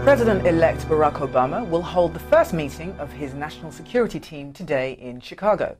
President-elect Barack Obama will hold the first meeting of his national security team today in Chicago.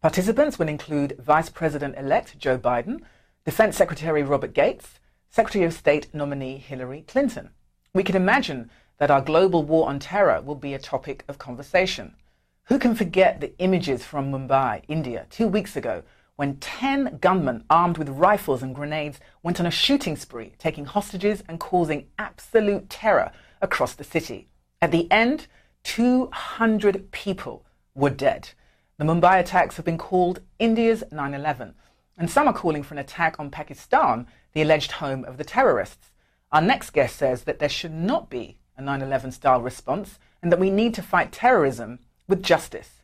Participants will include Vice President-elect Joe Biden, Defense Secretary Robert Gates, Secretary of State nominee Hillary Clinton. We can imagine that our global war on terror will be a topic of conversation. Who can forget the images from Mumbai, India, 2 weeks ago, when 10 gunmen armed with rifles and grenades went on a shooting spree, taking hostages and causing absolute terror across the city. At the end, 200 people were dead. The Mumbai attacks have been called India's 9/11, and some are calling for an attack on Pakistan, the alleged home of the terrorists. Our next guest says that there should not be a 9/11 style response and that we need to fight terrorism with justice.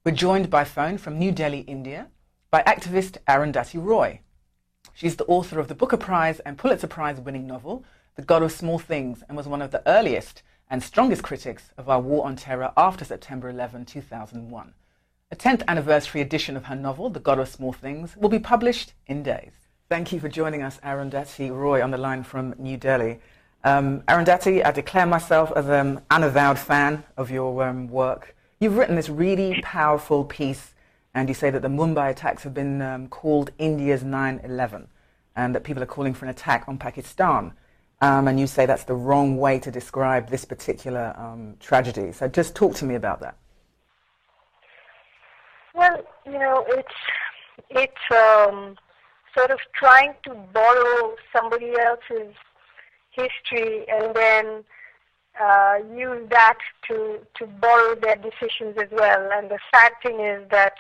We're joined by phone from New Delhi, India, by activist Arundhati Roy. She's the author of the Booker Prize and Pulitzer Prize winning novel, The God of Small Things, and was one of the earliest and strongest critics of our war on terror after September 11, 2001. A 10th anniversary edition of her novel, The God of Small Things, will be published in days. Thank you for joining us, Arundhati Roy, on the line from New Delhi. Arundhati, I declare myself as an unavowed fan of your work. You've written this really powerful piece, and you say that the Mumbai attacks have been called India's 9/11, and that people are calling for an attack on Pakistan. And you say that's the wrong way to describe this particular tragedy. So just talk to me about that. Well, it's sort of trying to borrow somebody else's history and then use that to borrow their decisions as well. And the sad thing is that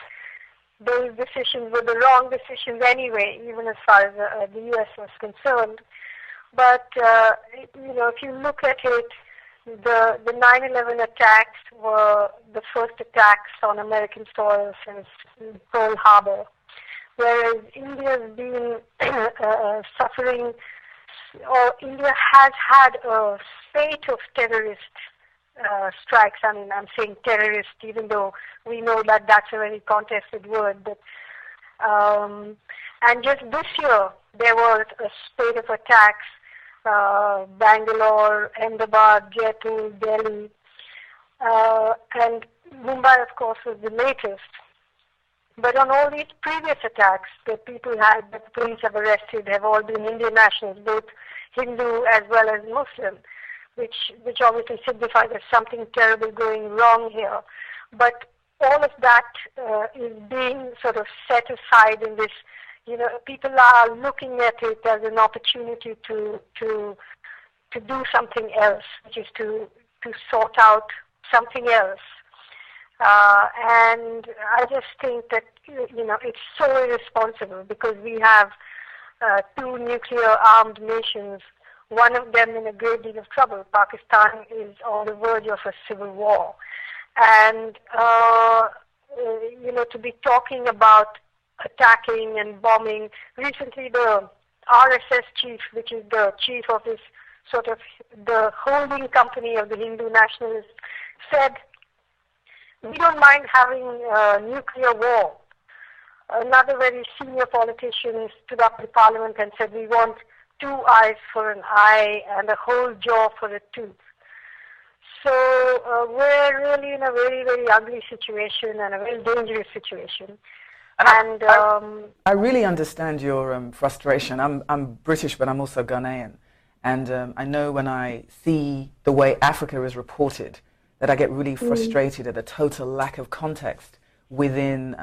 those decisions were the wrong decisions anyway, even as far as the U.S. was concerned. But, if you look at it, the 9/11 attacks were the first attacks on American soil since Pearl Harbor, whereas India's been suffering, or India has had a spate of terrorist strikes. I mean, I'm saying terrorist, even though we know that that's a very contested word. But and just this year, there was a spate of attacks. Bangalore, Ahmedabad, Jaipur, Delhi, and Mumbai, of course, was the latest. But on all these previous attacks, the people that the police have arrested have all been Indian nationals, both Hindu as well as Muslim, which obviously signifies there's something terrible going wrong here. But all of that is being sort of set aside in this. People are looking at it as an opportunity to do something else, which is to sort out something else. And I just think that, it's so irresponsible because we have two nuclear-armed nations, one of them in a great deal of trouble. Pakistan is on the verge of a civil war. And, to be talking about attacking and bombing. Recently, the RSS chief, which is the chief of this sort of the holding company of the Hindu nationalists, said, we don't mind having a nuclear war. Another very senior politician stood up in parliament and said, we want 2 eyes for an eye and a whole jaw for a tooth. So we're really in a very, very ugly situation and a very dangerous situation. And I really understand your frustration. I'm British, but I'm also Ghanaian. And I know when I see the way Africa is reported, that I get really frustrated at the total lack of context within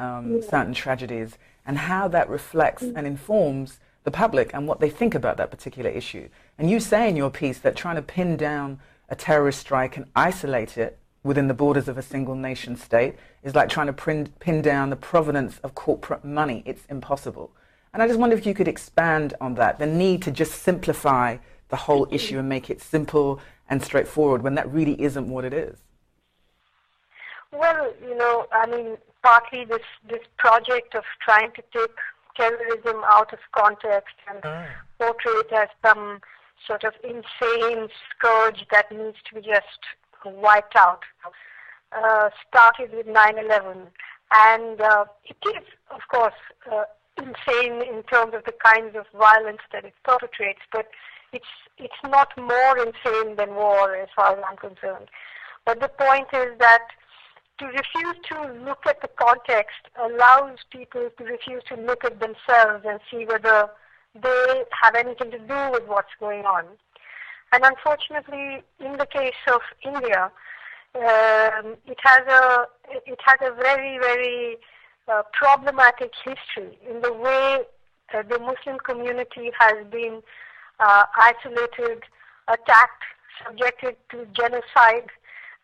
certain tragedies and how that reflects and informs the public and what they think about that particular issue. And you say in your piece that trying to pin down a terrorist strike and isolate it within the borders of a single nation state is like trying to pin down the provenance of corporate money. It's impossible. And I just wonder if you could expand on that, the need to just simplify the whole issue and make it simple and straightforward when that really isn't what it is. Well, partly this project of trying to take terrorism out of context and portray it as some sort of insane scourge that needs to be just wiped out, started with 9/11. And it is, of course, insane in terms of the kinds of violence that it perpetrates, but it's not more insane than war as far as I'm concerned. But the point is that to refuse to look at the context allows people to refuse to look at themselves and see whether they have anything to do with what's going on. And unfortunately, in the case of India, it has a very, very problematic history in the way the Muslim community has been isolated, attacked, subjected to genocide,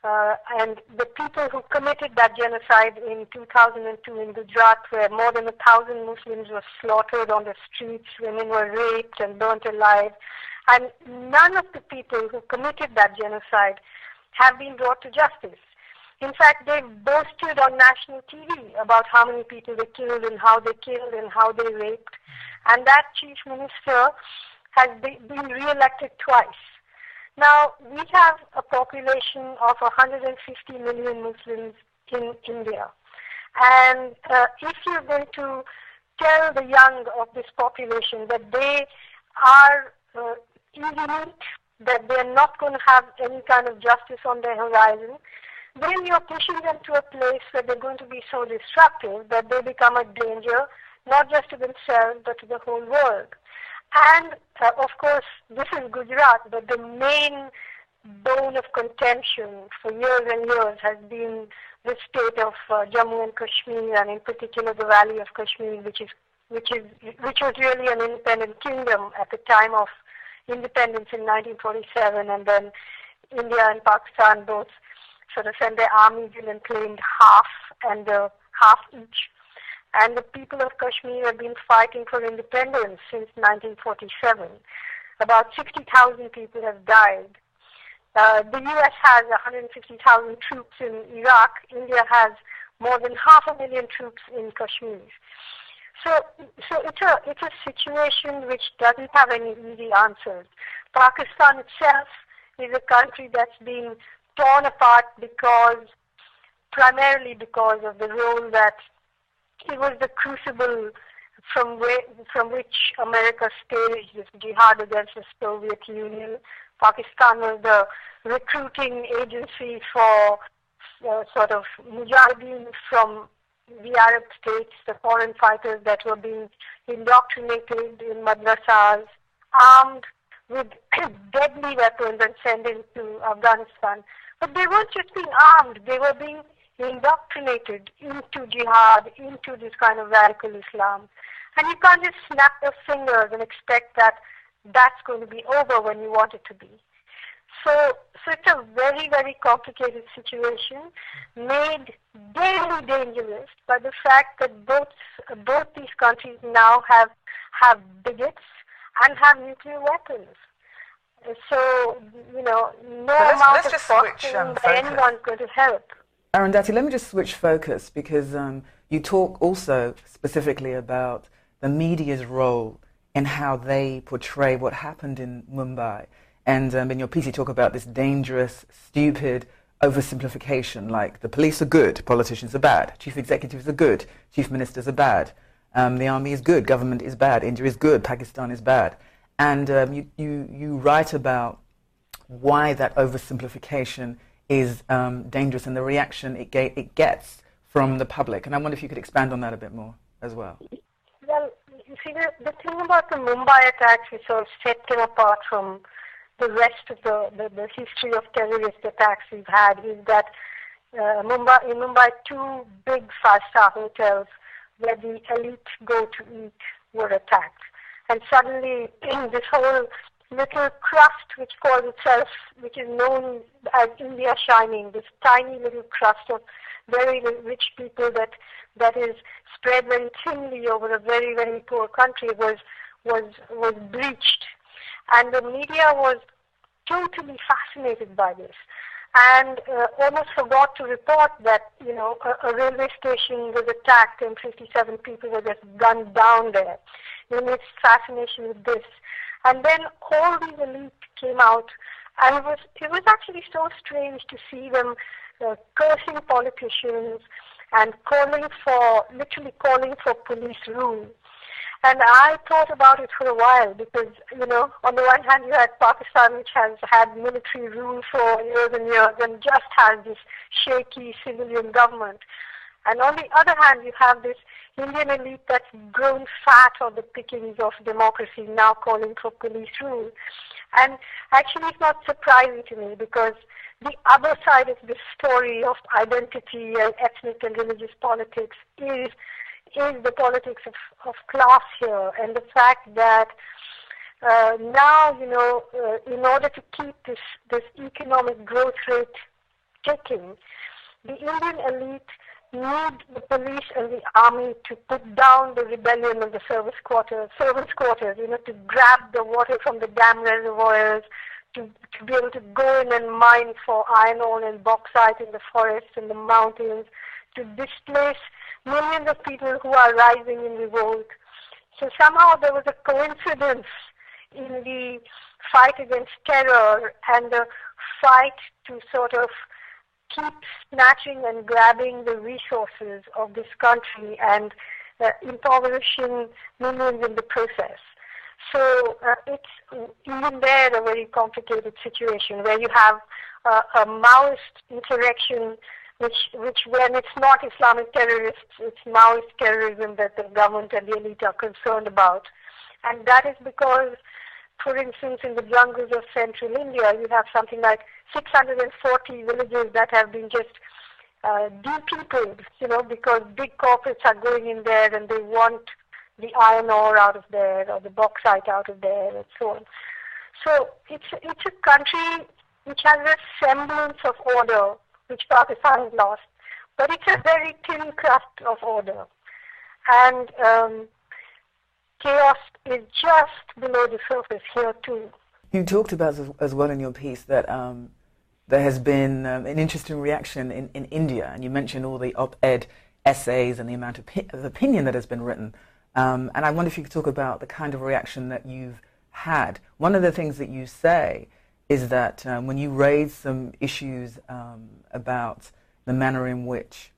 and the people who committed that genocide in 2002 in Gujarat, where more than 1,000 Muslims were slaughtered on the streets, women were raped and burnt alive, and none of the people who committed that genocide have been brought to justice. In fact, they boasted on national TV about how many people they killed and how they raped, and that chief minister has been re-elected twice. Now, we have a population of 150 million Muslims in India. And if you're going to tell the young of this population that they are elite, that they're not going to have any kind of justice on their horizon, then you're pushing them to a place where they're going to be so destructive that they become a danger, not just to themselves, but to the whole world. And, of course, this is Gujarat, but the main bone of contention for years and years has been the state of Jammu and Kashmir, and in particular the Valley of Kashmir, which was really an independent kingdom at the time of independence in 1947, and then India and Pakistan both sort of sent their armies in and claimed half each. And the people of Kashmir have been fighting for independence since 1947. About 60,000 people have died. The U.S. has 150,000 troops in Iraq. India has more than 500,000 troops in Kashmir. So it's a situation which doesn't have any easy answers. Pakistan itself is a country that's been torn apart primarily because of the role that it was the crucible from which America staged this jihad against the Soviet Union. Pakistan was the recruiting agency for sort of mujahideen from the Arab states, the foreign fighters that were being indoctrinated in madrasas, armed with deadly weapons and sent into Afghanistan. But they weren't just being armed, they were being indoctrinated into jihad, into this kind of radical Islam. And you can't just snap your fingers and expect that that's going to be over when you want it to be. So it's a very, very complicated situation, made very dangerous by the fact that both these countries now have bigots and have nuclear weapons. So, no amount of fostering by anyone is going to help. Arundhati, let me just switch focus, because you talk also specifically about the media's role in how they portray what happened in Mumbai. And in your piece you talk about this dangerous, stupid oversimplification, like the police are good, politicians are bad, chief executives are good, chief ministers are bad, the army is good, government is bad, India is good, Pakistan is bad. And you write about why that oversimplification is dangerous and the reaction it gets from the public. And I wonder if you could expand on that a bit more as well. Well, you see, the thing about the Mumbai attacks which sort of set them apart from the rest of the history of terrorist attacks we've had is that in Mumbai, two big five-star hotels where the elite go to eat were attacked. And suddenly, this whole little crust which is known as India Shining, this tiny little crust of very rich people that is spread very thinly over a very, very poor country was breached. And the media was totally fascinated by this and almost forgot to report that, a railway station was attacked and 57 people were just gunned down there. In its fascination with this. And then all these elites came out, and it was actually so strange to see them cursing politicians and literally calling for police rule. And I thought about it for a while because, you know, on the one hand you had Pakistan, which has had military rule for years and years and just has this shaky civilian government. And on the other hand, you have this Indian elite that's grown fat on the pickings of democracy, now calling for police rule. And actually it's not surprising to me because the other side of this story of identity and ethnic and religious politics is the politics of class here, and the fact that now, you know, in order to keep this economic growth rate ticking, the Indian elite need the police and the army to put down the rebellion of the servants' quarters, you know, to grab the water from the dam reservoirs, to be able to go in and mine for iron ore and bauxite in the forests and the mountains, to displace millions of people who are rising in revolt. So somehow there was a coincidence in the fight against terror and the fight to sort of keep snatching and grabbing the resources of this country and impoverishing millions in the process. So it's even there a very complicated situation where you have a Maoist insurrection which when it's not Islamic terrorists, it's Maoist terrorism that the government and the elite are concerned about. And that is because, for instance, in the jungles of central India, you have something like 640 villages that have been just depeopled, you know, because big corporates are going in there and they want the iron ore out of there or the bauxite out of there and so on. So it's a country which has a semblance of order, which Pakistan has lost, but it's a very thin crust of order. And chaos is just below the surface here too. You talked about as well in your piece that there has been an interesting reaction in India, and you mentioned all the op-ed essays and the amount of opinion that has been written. And I wonder if you could talk about the kind of reaction that you've had. One of the things that you say is that when you raise some issues about the manner in which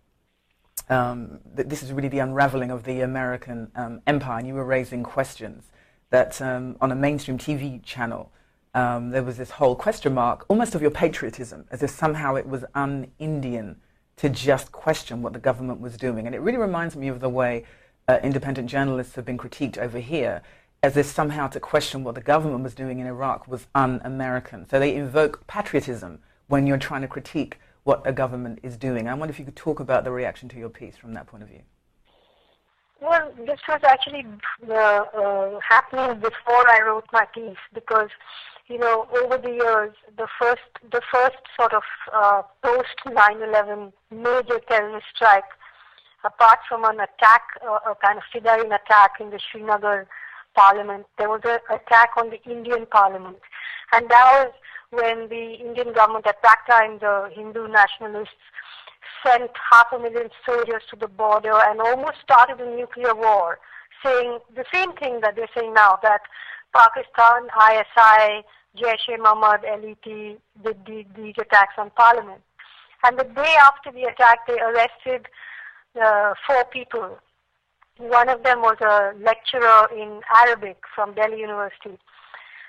this is really the unraveling of the American empire, and you were raising questions that on a mainstream TV channel there was this whole question mark almost of your patriotism, as if somehow it was un-Indian to just question what the government was doing. And it really reminds me of the way independent journalists have been critiqued over here, as if somehow to question what the government was doing in Iraq was un-American. So they invoke patriotism when you're trying to critique what a government is doing. I wonder if you could talk about the reaction to your piece from that point of view. Well, this was actually happening before I wrote my piece because, you know, over the years, the first sort of post 9/11 major terrorist strike, apart from an attack, a kind of Fidaiin attack in the Srinagar Parliament, there was an attack on the Indian Parliament, and that was when the Indian government, at that time the Hindu nationalists, sent 500,000 soldiers to the border and almost started a nuclear war, saying the same thing that they're saying now, that Pakistan, ISI, Jaish-e-Mohammed, LET did these attacks on Parliament. And the day after the attack, they arrested 4 people. One of them was a lecturer in Arabic from Delhi University.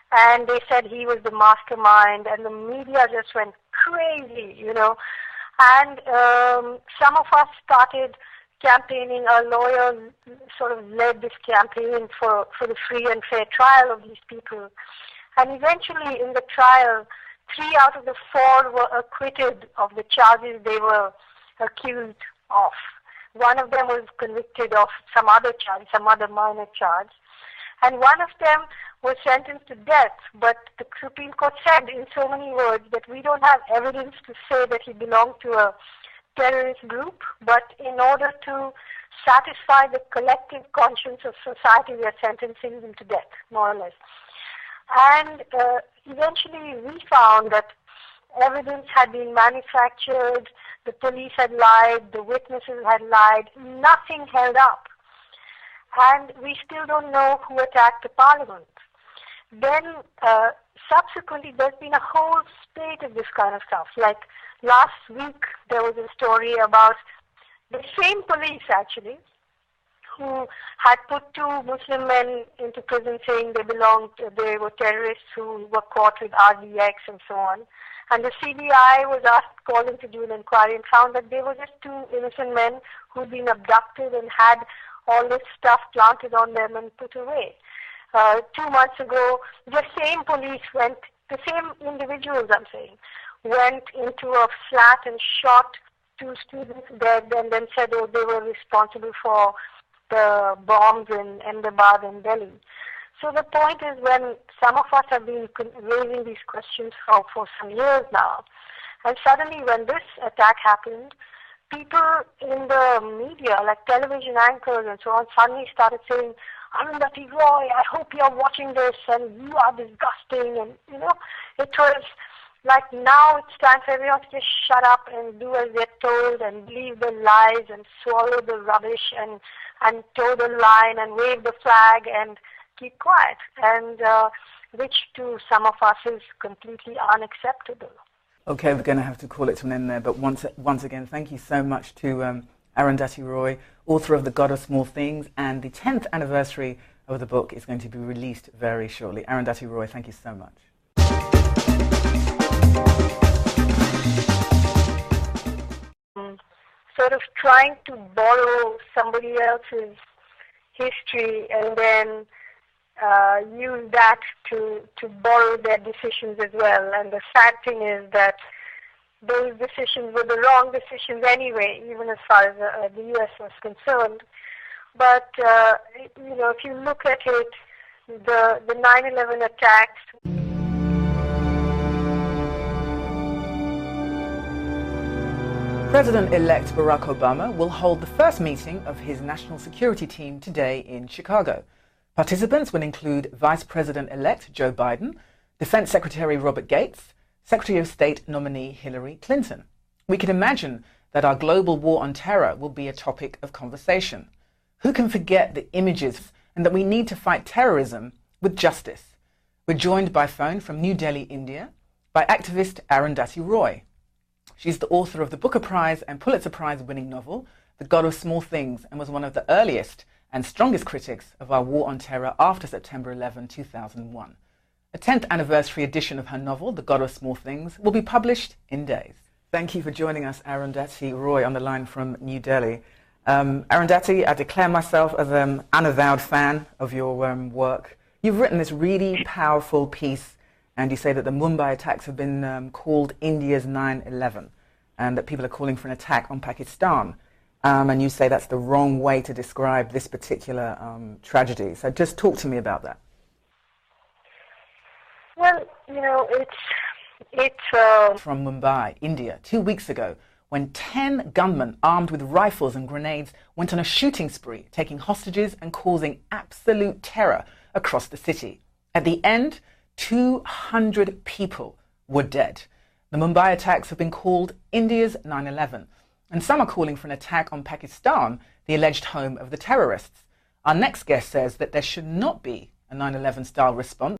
And they said he was the mastermind, and the media just went crazy, you know. And some of us started campaigning. Our lawyers sort of led this campaign for the free and fair trial of these people. And eventually in the trial, 3 out of the 4 were acquitted of the charges they were accused of. One of them was convicted of some other charge, some other minor charge. And one of them was sentenced to death, but the Supreme Court said in so many words that we don't have evidence to say that he belonged to a terrorist group, but in order to satisfy the collective conscience of society, we are sentencing him to death, more or less. And eventually we found that evidence had been manufactured, the police had lied, the witnesses had lied, nothing held up. And we still don't know who attacked the Parliament. Then subsequently there's been a whole spate of this kind of stuff. Like last week there was a story about the same police actually who had put two Muslim men into prison saying they were terrorists who were caught with RDX and so on. And the CBI was called in to do an inquiry and found that they were just two innocent men who'd been abducted and had all this stuff planted on them and put away. 2 months ago, the same individuals, I'm saying, went into a flat and shot two students dead and then said, oh, they were responsible for the bombs in Ahmedabad and Delhi. So the point is, when some of us have been raising these questions for some years now, and suddenly when this attack happened, people in the media, like television anchors and so on, suddenly started saying, Arundhati Roy, I hope you're watching this and you are disgusting. And, it was like now it's time for everyone to just shut up and do as they're told and believe the lies and swallow the rubbish and toe the line and wave the flag and keep quiet, and which to some of us is completely unacceptable. Okay, we're going to have to call it to an end there, but once again, thank you so much to Arundhati Roy, author of The God of Small Things, and the 10th anniversary of the book is going to be released very shortly. Arundhati Roy, thank you so much. Sort of trying to borrow somebody else's history and then use that to borrow their decisions as well. And the sad thing is that those decisions were the wrong decisions anyway, even as far as the U.S. was concerned. But, if you look at it, the 9/11 attacks. President-elect Barack Obama will hold the first meeting of his national security team today in Chicago. Participants will include Vice President-elect Joe Biden, Defense Secretary Robert Gates, Secretary of State nominee Hillary Clinton. We can imagine that our global war on terror will be a topic of conversation. Who can forget the images and that we need to fight terrorism with justice? We're joined by phone from New Delhi, India, by activist Arundhati Roy. She's the author of the Booker Prize and Pulitzer Prize winning novel, The God of Small Things, and was one of the earliest and strongest critics of our war on terror after September 11, 2001. A 10th anniversary edition of her novel, The God of Small Things, will be published in days. Thank you for joining us, Arundhati Roy, on the line from New Delhi. Arundhati, I declare myself as an unavowed fan of your work. You've written this really powerful piece, and you say that the Mumbai attacks have been called India's 9/11, and that people are calling for an attack on Pakistan. And you say that's the wrong way to describe this particular tragedy. So just talk to me about that. Well, it's from Mumbai, India, 2 weeks ago, when 10 gunmen armed with rifles and grenades went on a shooting spree, taking hostages and causing absolute terror across the city. At the end, 200 people were dead. The Mumbai attacks have been called India's 9/11, and some are calling for an attack on Pakistan, the alleged home of the terrorists. Our next guest says that there should not be a 9/11 style response.